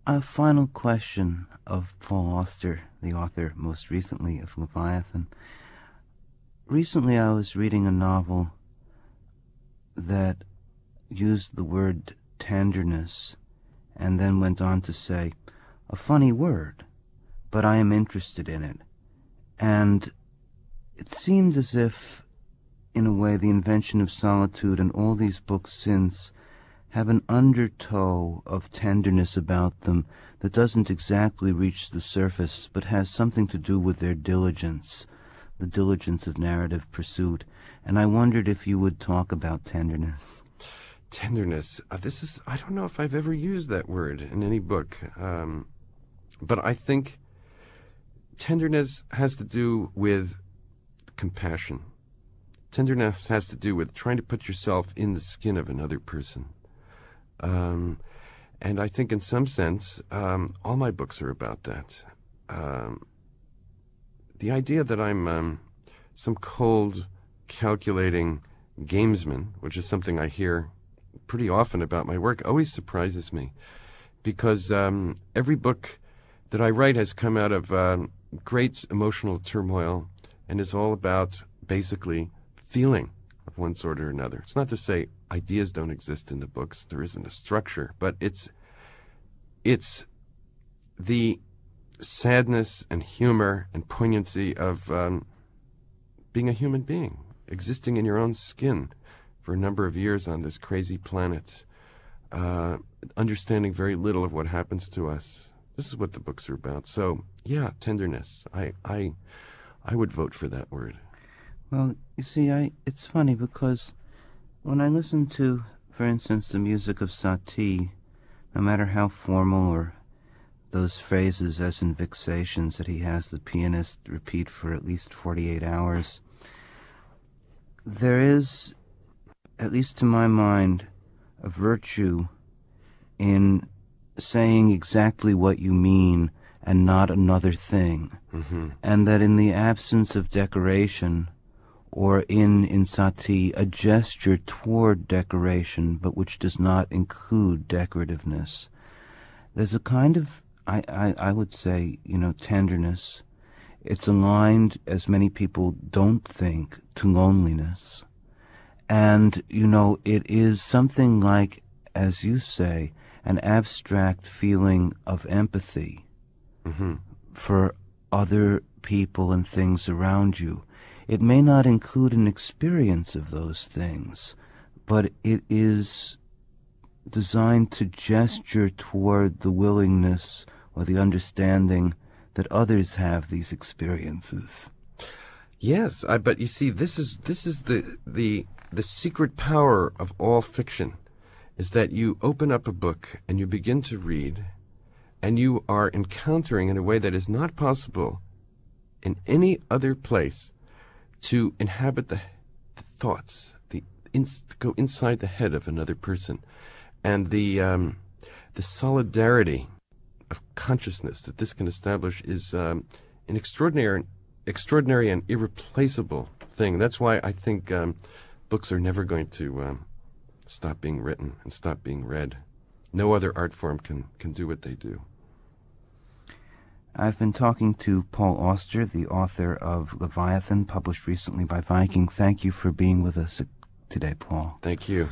A final question of Paul Auster, the author most recently of Leviathan. Recently I was reading a novel that used the word tenderness and then went on to say, a funny word, but I am interested in it. And it seemed as if, in a way, The Invention of Solitude and all these books since have an undertow of tenderness about them that doesn't exactly reach the surface, but has something to do with their diligence, the diligence of narrative pursuit. And I wondered if you would talk about tenderness. Tenderness. I don't know if I've ever used that word in any book. But I think tenderness has to do with compassion. Tenderness has to do with trying to put yourself in the skin of another person. And I think in some sense, all my books are about that. The idea that I'm some cold, calculating gamesman, which is something I hear pretty often about my work, always surprises me. Because every book that I write has come out of great emotional turmoil and is all about basically feeling of one sort or another. It's not to say ideas don't exist in the books. There isn't a structure, but it's the sadness and humor and poignancy of being a human being, existing in your own skin for a number of years on this crazy planet, understanding very little of what happens to us. This is what the books are about. So, yeah, tenderness. I would vote for that word. Well, you see, it's funny because when I listen to, for instance, the music of Satie, no matter how formal or those phrases as in Vexations that he has the pianist repeat for at least 48 hours, there is, at least to my mind, a virtue in saying exactly what you mean and not another thing. Mm-hmm. And that in the absence of decoration, or in Satie, a gesture toward decoration, but which does not include decorativeness, there's a kind of, I would say, tenderness. It's aligned, as many people don't think, to loneliness. And, it is something like, as you say, an abstract feeling of empathy Mm-hmm. for other people and things around you. It may not include an experience of those things, but it is designed to gesture toward the willingness or the understanding that others have these experiences. Yes, but you see, this is the secret power of all fiction, is that you open up a book and you begin to read, and you are encountering in a way that is not possible in any other place to inhabit the thoughts, to go inside the head of another person, and the solidarity of consciousness that this can establish is an extraordinary and irreplaceable thing. That's why I think books are never going to stop being written and stop being read. No other art form can do what they do. I've been talking to Paul Auster, the author of Leviathan, published recently by Viking. Thank you for being with us today, Paul. Thank you.